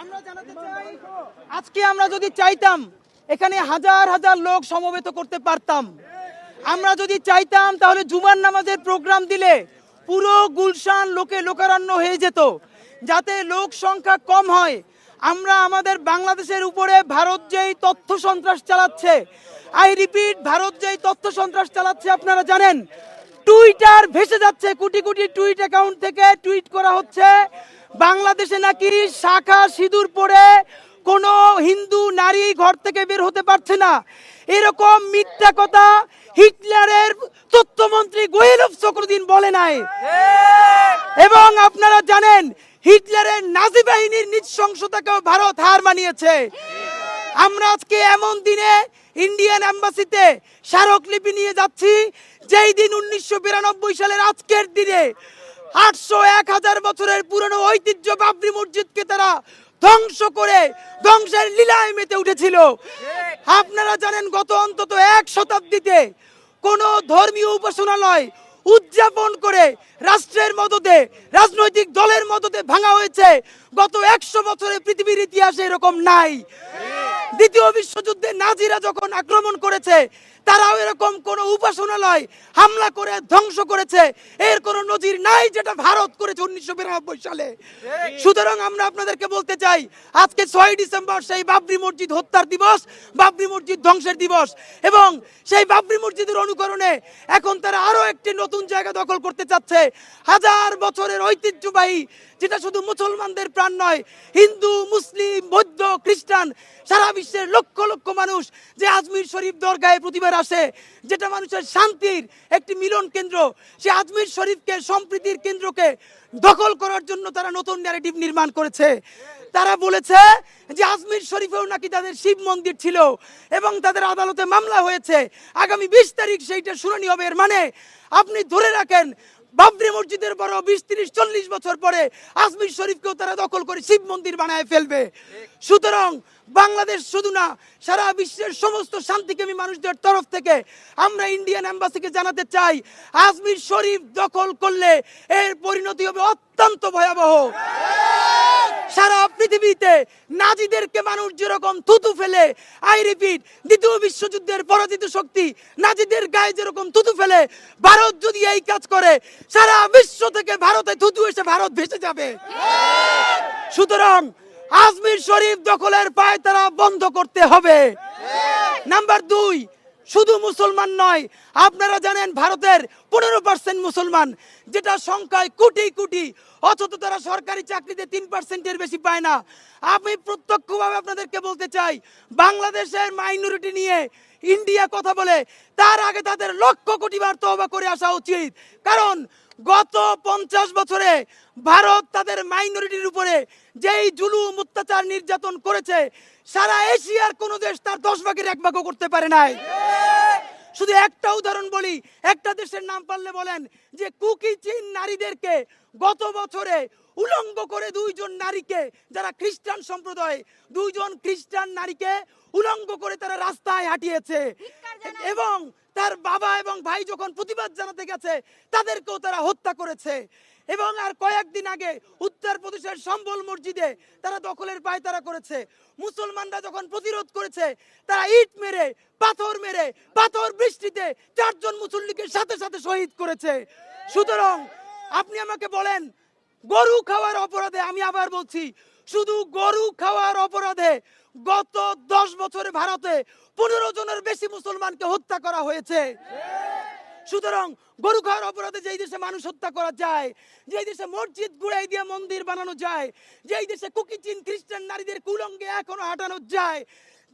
আমরা জানাতে চাই, আজকে আমরা যদি চাইতাম এখানে হাজার হাজার লোক সমবেত করতে পারতাম। আমরা যদি চাইতাম তাহলে জুমার নামাজের প্রোগ্রাম দিলে পুরো গুলশান লোকে লোকারণ্য হয়ে যেত। যাতে লোক সংখ্যা কম হয়, আমরা আমাদের বাংলাদেশের উপরে ভারত যেই তথ্য সন্ত্রাস চালাচ্ছে, আই রিপিট, ভারত যেই তথ্য সন্ত্রাস চালাচ্ছে আপনারা জানেন। টুইটার ভেসে যাচ্ছে, কোটি কোটি টুইট অ্যাকাউন্ট থেকে টুইট করা হচ্ছে বাংলাদেশে নাকি শাখা সিঁদুর পরে কোনো হিন্দু নারী ঘর থেকে বের হতে পারছে না। এরকম মিথ্যা কথা হিটলারের তথ্যমন্ত্রী গোয়েলভ কোনোদিন বলে নাই। এবং আপনারা জানেন হিটলারের নাজি বাহিনীর নৃশংসতাকেও ভারত হার মানিয়েছে। আমরা আজকে এমন দিনে ইন্ডিয়ান এম্বাসিতে স্মারকলিপি নিয়ে যাচ্ছি যেই দিন 1992 সালের আজকের দিনে 800-1000 বছরের পুরনো ঐতিহ্য বাবরি মসজিদকে তারা ধ্বংস করে ধ্বংসের লীলায় মেতে উঠেছিল। আপনারা জানেন গত অন্তত 1 শতাব্দীতে কোন ধর্মীয় উপাসনালয় উদযাপন করে রাষ্ট্রের মদদে, রাজনৈতিক দলের মদদে ভাঙা হয়েছে গত 100 বছরে পৃথিবীর ইতিহাসে এরকম নাই। দ্বিতীয় বিশ্বযুদ্ধে নাজিরা যখন আক্রমণ করেছে তারাও এরকম কোন উপাসনালয় হামলা করে ধ্বংস করেছে এর কোন নজির নাই, যেটা ভারত করেছে 1992 সালে। সুতরাং আমরা আপনাদেরকে বলতে চাই, আজকে 6 ডিসেম্বর সেই বাবরি মসজিদ হত্যার দিবস, বাবরি মসজিদ ধ্বংসের দিবস, এবং সেই বাবরি মসজিদের অনুকরণে এখন তারা আরো একটি নতুন জায়গা দখল করতে চাচ্ছে। 1000 বছরের ঐতিহ্যবাহী, যেটা শুধু মুসলমানদের প্রাণ নয়, হিন্দু, মুসলিম, বৌদ্ধ, খ্রিস্টান, সারা বিশ্বের লক্ষ লক্ষ মানুষ যে আজমির শরীফ দরগায় প্রতিবার আসে, যেটা মানুষের শান্তির একটি মিলন কেন্দ্র, সে আজমির শরীফকে, সম্প্রীতির কেন্দ্রকে দখল করার জন্য তারা নতুন ন্যারেটিভ নির্মাণ করেছে। তারা বলেছে যে আজমির শরীফেও নাকি তাদের শিব মন্দির ছিল এবং তাদের আদালতে মামলা হয়েছে। আগামী 20 তারিখ সেইটা শুনানি হবে। এর মানে আপনি ধরে রাখেন বাবরি মসজিদের বড় 20-30-40 বছর পরে আজমির শরীফকেও তারা দখল করে শিব মন্দির বানায় ফেলবে। সুতরাং বাংলাদেশ শুধু না, সারা বিশ্বের সমস্ত শান্তিকামী মানুষদের তরফ থেকে আমরা ইন্ডিয়ান এম্বাসিকে জানাতে চাই, আজমির শরীফ দখল করলে এর পরিণতি হবে অত্যন্ত ভয়াবহ। সারা পৃথিবীতে নাজিদেরকে মানুষ যেরকম থুতু ফেলে, আই রিপিট, দ্বিতীয় বিশ্বযুদ্ধের পরাজিত শক্তি নাজিদের গায়ে যেরকম থুতু ফেলে, ভারত যদি এই কাজ করে সারা বিশ্ব থেকে ভারতে থুতু এসে ভারত ভেসে যাবে। সুতরাং আজমির শরীফ দখলের পায়তারা বন্ধ করতে হবে। নাম্বার 2, শুধু মুসলমান নয়, আপনারা জানেন ভারতের 15% মুসলমান, যেটা সংখ্যায় কোটি কোটি, অথচ তারা সরকারি চাকরিতে 3%-এর বেশি পায় না। আমি প্রত্যক্ষভাবে আপনাদেরকে বলতে চাই, বাংলাদেশের মাইনরিটি নিয়ে ইন্ডিয়া কথা বলে তার আগে তাদের লক্ষ কোটি বার তওবা করে আসা উচিত। কারণ গত 50 বছরে ভারত তাদের মাইনরিটির উপরে যেই জুলুম, অত্যাচার, নির্যাতন করেছে, সারা এশিয়ার কোন দেশ তার 10 ভাগের 1 ভাগও করতে পারে নাই। শুধু একটা উদাহরণ বলি, একটা দেশের নাম পারলে বলেন, যে কুকি চীন নারীদেরকে গত বছরে উলঙ্গ করে 2 জন নারীকে, যারা খ্রিস্টান সম্প্রদায়, 2 জন খ্রিস্টান নারীকে উলঙ্গ করে তারা রাস্তায় হাঁটিয়েছে, এবং তার বাবা এবং ভাই যখন প্রতিবাদ জানাতে গেছে তাদেরকেও তারা হত্যা করেছে। এবং আর কয়েকদিন আগে উত্তরপ্রদেশের সম্বল মসজিদে তারা দখলের পায়তারা করেছে। মুসলমানরা যখন প্রতিরোধ করেছে তারা ইট মেরে, পাথর বৃষ্টিতে 4 জন মুসল্লিকে সাথে সাথে শহীদ করেছে। সুতরাং আপনি আমাকে বলেন, গরু খাওয়ার অপরাধে, আমি আবার বলছি, শুধু গরু খাওয়ার অপরাধে গত 10 বছরে ভারতে 15 জনের বেশি মুসলমানকে হত্যা করা হয়েছে। সুতরাং গরু খাওয়ার অপরাধে যেই দেশে মানুষ হত্যা করা যায়, যেই দেশে মসজিদ গুড়াই দিয়ে মন্দির বানানো যায়, যেই দেশে কুকি চীন খ্রিস্টান নারীদের কুলঙ্গে এখনো হাঁটানো যায়,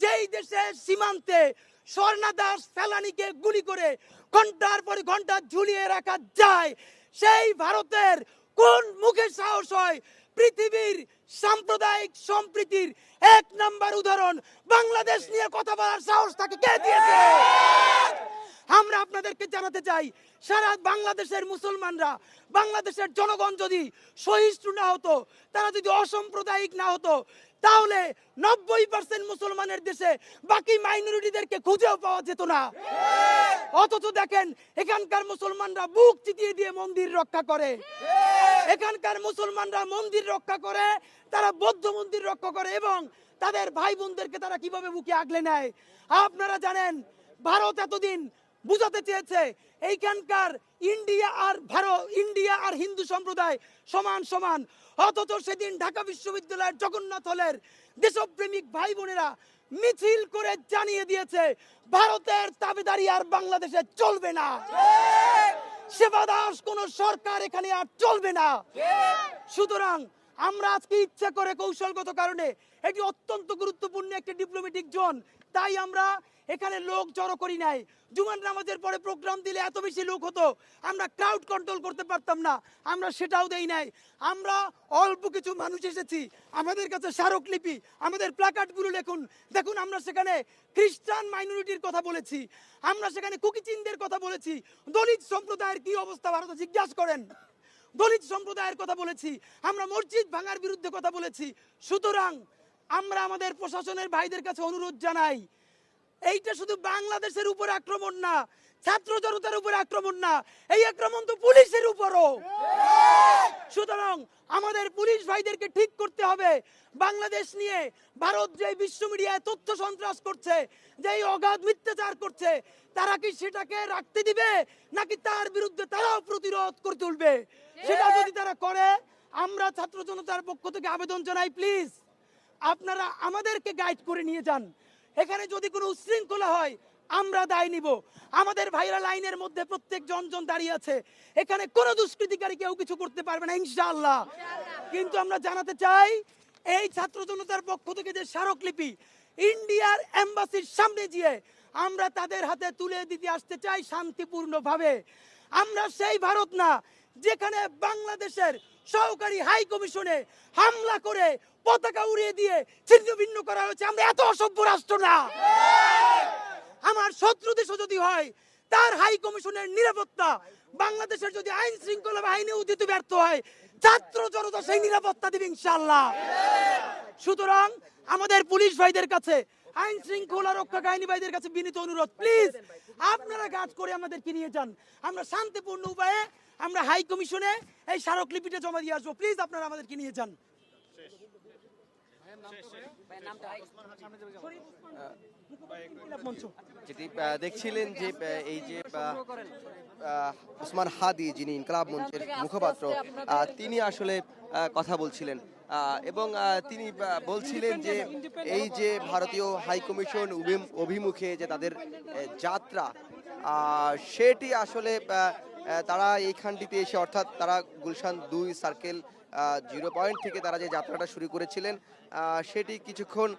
যেই দেশে সীমান্তে স্বর্ণা দাস ফেলানিকে গুলি করে ঘন্টার পর ঘন্টা ঝুলিয়ে রাখা যায়, সেই ভারতের কোন মুখে সাহস হয় পৃথিবীর সাম্প্রদায়িক সম্প্রীতির 1 নাম্বার উদাহরণ বাংলাদেশ নিয়ে কথা বলার সাহস তাকে কে দিয়েছে? আমরা আপনাদেরকে জানাতে চাই, সারা বাংলাদেশের মুসলমানরা, বাংলাদেশের জনগণ যদি সহিষ্ণু না হতো, তারা যদি অসাম্প্রদায়িক না হতো, তাহলে 90% মুসলমানের দেশে বাকি মাইনরিটিদেরকে খুঁজেও পাওয়া যেত না। অথচ দেখেন এখানকার মুসলমানরা বুক চিতিয়ে দিয়ে মন্দির রক্ষা করে। এখানকার মুসলমানরা মন্দির রক্ষা করে, তারা বৌদ্ধ মন্দির রক্ষা করে এবং তাদের ভাই বোনদেরকে তারা কিভাবে বুকে আগলে নেয়। আপনারা জানেন ভারত এতদিন বুঝাতে চেয়েছে এইখানকার ইন্ডিয়া আর হিন্দু সম্প্রদায় সমান সমান, অথচ সেদিন ঢাকা বিশ্ববিদ্যালয়ের জগন্নাথ হলের দেশপ্রেমিক ভাই বোনেরা মিছিল করে জানিয়ে দিয়েছে ভারতের তাবেদারি আর বাংলাদেশে চলবে না, সেবাদাস কোন সরকার এখানে আর চলবে না। সুতরাং আমরা আজকে ইচ্ছা করে কৌশলগত কারণে এটি অত্যন্ত গুরুত্বপূর্ণ একটি ডিপ্লোম্যাটিক জোন, তাই আমরা এখানে লোক জড়ো করি নাই। জুমার নামাজের পরে প্রোগ্রাম দিলে এত বেশি লোক হতো, আমরা ক্রাউড কন্ট্রোল করতে পারতাম না, আমরা সেটাও দেই নাই। আমরা অল্প কিছু মানুষ এসেছি, আমাদের কাছে স্মারকলিপি, আমাদের প্ল্যাকার্ডগুলো দেখুন আমরা সেখানে খ্রিস্টান মাইনরিটির কথা বলেছি, আমরা সেখানে কুকিচিনদের কথা বলেছি, দলিত সম্প্রদায়ের কি অবস্থা ভারতে জিজ্ঞাসা করেন, দলিত সম্প্রদায়ের কথা বলেছি, আমরা মসজিদ ভাঙার বিরুদ্ধে কথা বলেছি। সুতরাং আমরা আমাদের প্রশাসনের ভাইদের কাছে অনুরোধ জানাই, এইটা শুধু বাংলাদেশের উপর আক্রমণ না, ছাত্র জনতার উপর আক্রমণ না, এই আক্রমণ তো পুলিশের উপরও। সুতরাং আমাদের পুলিশ ভাইদেরকে ঠিক করতে হবে, বাংলাদেশ নিয়ে ভারত যে বিশ্ব মিডিয়ায় তথ্য সন্ত্রাস করছে, যে অগাধ মিথ্যাচার করছে, তারা কি সেটাকে রাখতে দিবে নাকি তার বিরুদ্ধে তারাও প্রতিরোধ করে তুলবে? সেটা যদি তারা করে, আমরা ছাত্র জনতার পক্ষ থেকে আবেদন জানাই, প্লিজ আপনারা আমাদেরকে গাইড করে নিয়ে যান। এখানে যদি কোনো উশৃঙ্খলা হয় আমরা দায় নিব। আমাদের ভাইরা লাইনের মধ্যে প্রত্যেক জন দাঁড়িয়ে আছে, এখানে কোনো দুষ্কৃতিকারী কেউ কিছু করতে পারবে না ইনশাআল্লাহ। কিন্তু আমরা জানাতে চাই, এই ছাত্র জনতার পক্ষ থেকে যে স্মারকলিপি ইন্ডিয়ার এম্বাসির সামনে গিয়ে আমরা তাদের হাতে তুলে দিতে আসতে চাই শান্তিপূর্ণভাবে। আমরা সেই ভারত না যেখানে বাংলাদেশের সহকারী হাই কমিশনে হামলা করে পতাকা উড়িয়ে দিয়ে ছিন্ন ভিন্ন করা হয়েছে। আমরা এত অসভ্য রাষ্ট্র না। আমার শত্রু দেশও যদি হয়, তার হাই কমিশনের নিরাপত্তা, বাংলাদেশের যদি আইন শৃঙ্খলা বাহিনীও দিতে ব্যর্থ হয়, ছাত্র জনতা সেই নিরাপত্তা দিবে ইনশাআল্লাহ। সুতরাং আমাদের পুলিশ ভাইদের কাছে, আইন শৃঙ্খলা রক্ষা বাহিনী ভাইদের কাছে বিনীত অনুরোধ, প্লিজ আপনারা কাজ করে আমাদেরকে নিয়ে যান। আমরা শান্তিপূর্ণ উপায়ে আমরা হাই কমিশনে এই স্মারকলিপিটা জমা দিয়ে আসবো, প্লিজ আপনারা আমাদেরকে নিয়ে যান। যেটি দেখছিলেন যে এই যে ওসমান হাদি, যিনি ইনকলাব মঞ্চের মুখপাত্র, তিনি আসলে কথা বলছিলেন এবং তিনি বলছিলেন যে এই যে ভারতীয় হাই কমিশন অভিমুখে যে তাদের যাত্রা, সেটি আসলে তারা এইখানটিতে এসে, অর্থাৎ তারা গুলশান 2 সার্কেল 0 পয়েন্ট থেকে তারা যে যাত্রাটা শুরু করেছিলেন, সেটি কিছুক্ষণ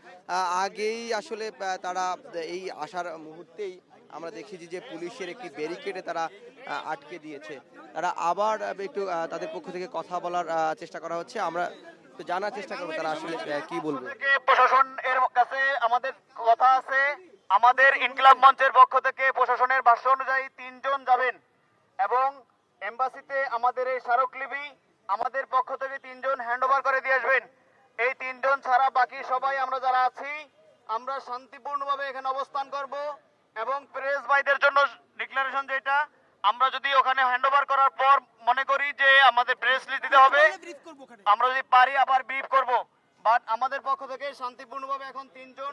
আগেই আসলে তারা এই আসার মুহূর্তেই আমরা দেখেছি যে পুলিশের একটি ব্যারিকেডে তারা আটকে দিয়েছে। তারা আবার একটু তাদের পক্ষ থেকে কথা বলার চেষ্টা করা হচ্ছে, আমরা তো জানার চেষ্টা করবো তারা আসলে কি বলবে। প্রশাসন এর কাছে আমাদের কথা আছে, আমাদের ইনকিলাব মঞ্চের পক্ষ থেকে প্রশাসনের ভাষ্য অনুযায়ী 3 জন যাবেন এবং এমবাসিতে আমাদের এই স্মারকলিপি আমাদের পক্ষ থেকে 3 জন হ্যান্ডওভার করে দিয়ে আসবেন। এই 3 জন ছাড়া বাকি সবাই আমরা যারা আছি, আমরা শান্তিপূর্ণভাবে এখানে অবস্থান করব এবং প্রেস ভাইদের জন্য ডিক্লারেশন, যেটা আমরা যদি ওখানে হ্যান্ডওভার করার পর মনে করি যে আমাদের প্রেস লিস্ট দিতে হবে, আমরা যদি পারি আবার ব্রিফ করব। বাট আমাদের পক্ষ থেকে শান্তিপূর্ণভাবে এখন 3 জন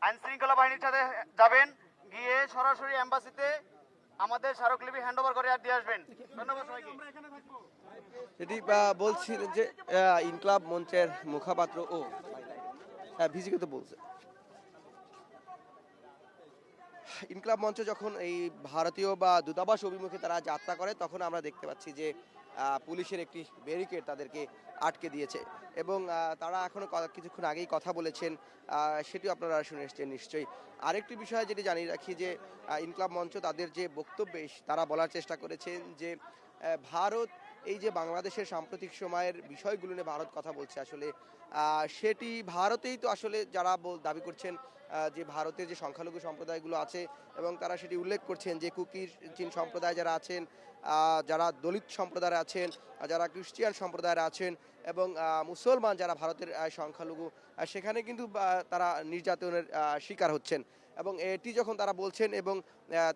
আইন শৃঙ্খলা বাহিনীর সাথে যাবেন, গিয়ে সরাসরি এমবাসিতে আমাদের স্মারকলিপি হ্যান্ডওভার করে আর দিয়ে আসবেন। ধন্যবাদ সবাইকে। যেটি বলছিলেন যে ইনকলাব মঞ্চের মুখপাত্র ও ভিজিকে তো বলছে, ইনকলাব মঞ্চ যখন এই ভারতীয় বা দূতাবাস অভিমুখে তারা যাত্রা করে, তখন আমরা দেখতে পাচ্ছি যে পুলিশের একটি ব্যারিকেড তাদেরকে আটকে দিয়েছে এবং তারা এখনো কিছুক্ষণ আগেই কথা বলেছেন, সেটিও আপনারা শুনে এসছেন নিশ্চয়ই। আরেকটি বিষয় যেটি জানিয়ে রাখি যে ইনকলাব মঞ্চ তাদের যে বক্তব্যে তারা বলার চেষ্টা করেছেন যে ভারত এই যে বাংলাদেশের সাম্প্রতিক সময়ের বিষয়গুলো নিয়ে ভারত কথা বলছে, আসলে সেটি ভারতেই তো আসলে যারা দাবি করছেন যে ভারতের যে সংখ্যালঘু সম্প্রদায়গুলো আছে এবং তারা সেটি উল্লেখ করছেন যে চীন সম্প্রদায় যারা আছেন, যারা দলিত সম্প্রদায় আছেন, যারা খ্রিস্টিয়ান সম্প্রদায়ের আছেন এবং মুসলমান যারা ভারতের সংখ্যালঘু, সেখানে কিন্তু তারা নির্যাতনের শিকার হচ্ছেন। এবং এটি যখন তারা বলছেন এবং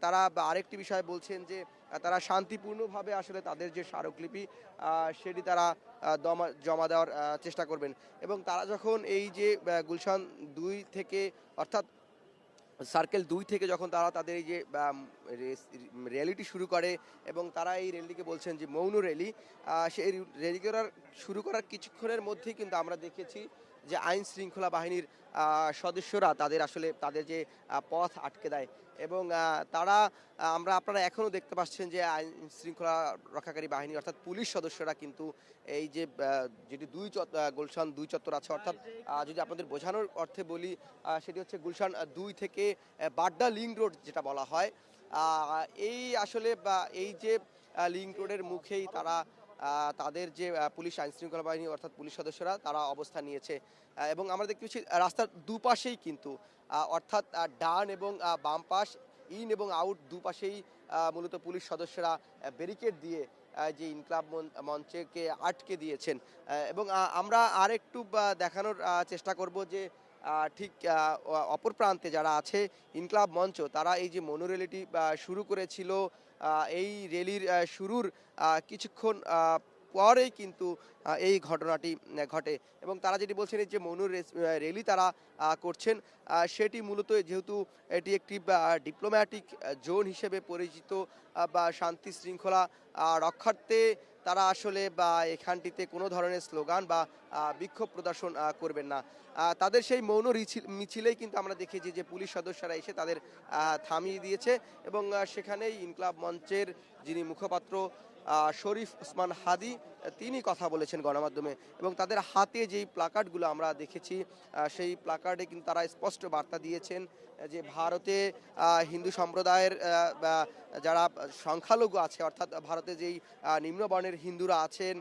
তারা আরেকটি বিষয় বলছেন যে তারা শান্তিপূর্ণভাবে আসলে তাদের যে স্মারকলিপি সেটি তারা জমা দেওয়ার চেষ্টা করবেন। এবং তারা যখন এই যে গুলশান ২ থেকে অর্থাৎ সার্কেল ২ থেকে যখন তারা তাদের এই যে র্যালিটি শুরু করে এবং তারা এই র্যালিকে বলছেন যে মৌন র্যালি, সেই র্যালি শুরু করার কিছুক্ষণের মধ্যেই কিন্তু আমরা দেখেছি যে আইন শৃঙ্খলা বাহিনীর সদস্যরা তাদের যে পথ আটকে দেয় এবং তারা আপনারা এখনও দেখতে পাচ্ছেন যে আইন শৃঙ্খলা রক্ষাকারী বাহিনী অর্থাৎ পুলিশ সদস্যরা কিন্তু এই যে যেটি গুলশান ২ চত্বর আছে, অর্থাৎ যদি আপনাদের বোঝানোর অর্থে বলি সেটি হচ্ছে গুলশান ২ থেকে বাড্ডা লিংক রোড যেটা বলা হয়, এই আসলে এই যে লিংক রোডের মুখেই তারা তাদের যে পুলিশ আইন শৃঙ্খলা বাহিনী অর্থাৎ পুলিশ সদস্যরা তারা অবস্থান নিয়েছে। এবং আমরা দেখতে পাচ্ছি রাস্তার দুপাশেই কিন্তু অর্থাৎ ডান এবং বাম পাশ, ইন এবং আউট দুপাশেই মূলত পুলিশ সদস্যরা ব্যারিকেড দিয়ে যে ইনকলাব মঞ্চকে আটকে দিয়েছেন। এবং আমরা আরেকটু দেখানোর চেষ্টা করব যে ঠিক অপর প্রান্তে যারা আছে ইনকলাব মঞ্চ, তারা এই যে মনো র্যালিটি শুরু করেছিল, এই র্যালির শুরুর কিছুক্ষণ পরেই কিন্তু এই ঘটনাটি ঘটে এবং তারা যেটি বলছেন এই যে মনো র্যালি তারা করছেন সেটি মূলত যেহেতু এটি একটি ডিপ্লোম্যাটিক জোন হিসেবে পরিচিত বা শান্তি শৃঙ্খলা রক্ষার্থে তারা আসলে এখানটিতে কোনো ধরনের স্লোগান বা বিক্ষোভ প্রদর্শন করবেন না। তাদের সেই মৌন মিছিলেই কিন্তু আমরা দেখেছি যে পুলিশ সদস্যরা এসে তাদের থামিয়ে দিয়েছে এবং সেখানেই ইনকলাব মঞ্চের যিনি মুখপাত্র শরীফ ওসমান হাদি তিনি কথা বলেছেন গণমাধ্যমে এবং তাদের হাতে যেই প্লাকার্ডগুলো আমরা দেখেছি সেই প্লাকার্ডে কিন্তু তারা স্পষ্ট বার্তা দিয়েছেন যে ভারতে হিন্দু সম্প্রদায়ের যারা সংখ্যালঘু আছে অর্থাৎ ভারতে যেই নিম্নবর্ণের হিন্দুরা আছেন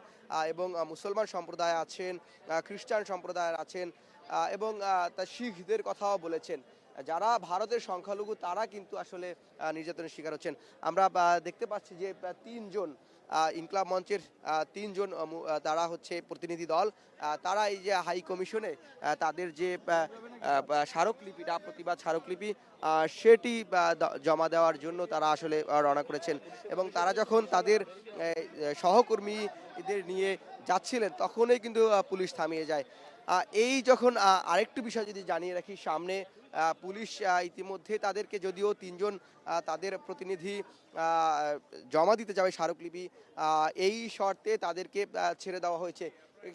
এবং মুসলমান সম্প্রদায় আছেন, খ্রিস্টান সম্প্রদায়ের আছেন এবং তা শিখদের কথাও বলেছেন, যারা ভারতের সংখ্যালঘু তারা কিন্তু আসলে নির্যাতনের শিকার হচ্ছেন। আমরা দেখতে পাচ্ছি যে ৩ জন ইনকলাব মঞ্চের ৩ জন তারা হচ্ছে প্রতিনিধি দল, তারা এই যে হাই কমিশনে তাদের যে স্মারকলিপিটা প্রতিবাদ স্মারকলিপি সেটি জমা দেওয়ার জন্য তারা আসলে রওনা করেছেন এবং তারা যখন তাদের সহকর্মীদের নিয়ে যাচ্ছিলেন তখনই কিন্তু পুলিশ থামিয়ে যায়। এই যখন আরেকটু বিষয় যদি জানিয়ে রাখি, সামনে পুলিশ ইতিমধ্যে তাদেরকে যদিও ৩ জন তাদের প্রতিনিধি জমা দিতে যাবে স্মারকলিপি, এই শর্তে তাদেরকে ছেড়ে দেওয়া হয়েছে।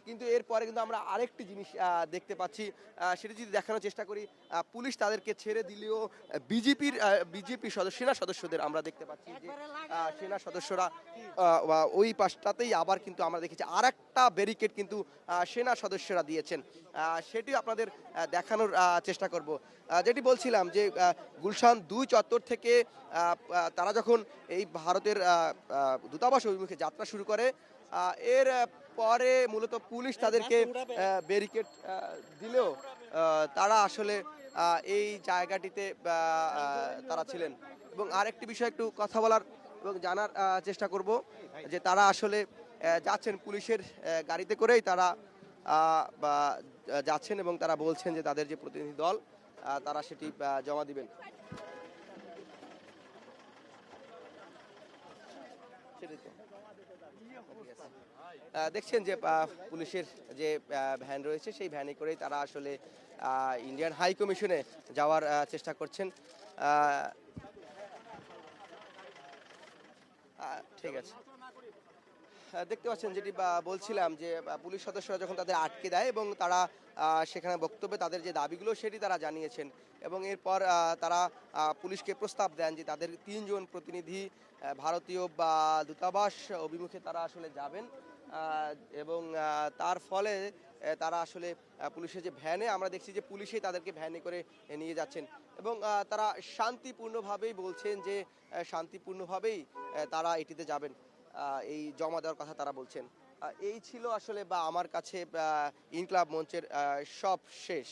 কিন্তু এরপরে কিন্তু আমরা আরেকটি জিনিস দেখতে পাচ্ছি, সেটা যদি দেখানোর চেষ্টা করি, পুলিশ তাদেরকে ছেড়ে দিলেও বিজেপি সেনা সদস্যদের আমরা দেখতে পাচ্ছি যে সেনা সদস্যরা ওই পাশটাতেই আবার কিন্তু আমরা দেখেছি আর একটা ব্যারিকেড কিন্তু সেনা সদস্যরা দিয়েছেন, সেটিও আপনাদের দেখানোর চেষ্টা করব। যেটি বলছিলাম যে গুলশান ২ চত্বর থেকে তারা যখন এই ভারতের দূতাবাস অভিমুখে যাত্রা শুরু করে এর পরে মূলত পুলিশ তাদেরকে ব্যারিকেড দিলেও তারা আসলে এই জায়গাটিতে তারা ছিলেন। এবং আরেকটি বিষয় একটু কথা বলার এবং জানার চেষ্টা করব যে তারা আসলে যাচ্ছেন পুলিশের গাড়িতে করেই তারা যাচ্ছেন এবং তারা বলছেন যে তাদের যে প্রতিনিধি দল তারা সেটি জমা দিবেন। দেখছেন যে পুলিশের যে ভ্যান রয়েছে সেই ভ্যানে করেই তারা আসলে ইন্ডিয়ান হাই কমিশনে যাওয়ার চেষ্টা করছেন। ঠিক আছে, দেখতে পাচ্ছেন যেটি বলছিলাম যে পুলিশ সদস্যরা যখন তাদের আটকে দেয় এবং তারা সেখানে বক্তব্যে তাদের যে দাবিগুলো সেটি তারা জানিয়েছেন এবং এরপর তারা পুলিশকে প্রস্তাব দেন যে তাদের ৩ জন প্রতিনিধি ভারতীয় দূতাবাস অভিমুখে তারা আসলে যাবেন এবং তার ফলে তারা আসলে পুলিশের যে ভ্যানে আমরা দেখছি যে পুলিশই তাদেরকে ভ্যানে করে নিয়ে যাচ্ছেন এবং তারা শান্তিপূর্ণভাবেই বলছেন যে শান্তিপূর্ণভাবেই তারা এটিতে যাবেন, এই জমা দেওয়ার কথা তারা বলছেন। এই ছিল আসলে আমার কাছে ইনকলাব মঞ্চের সব শেষ।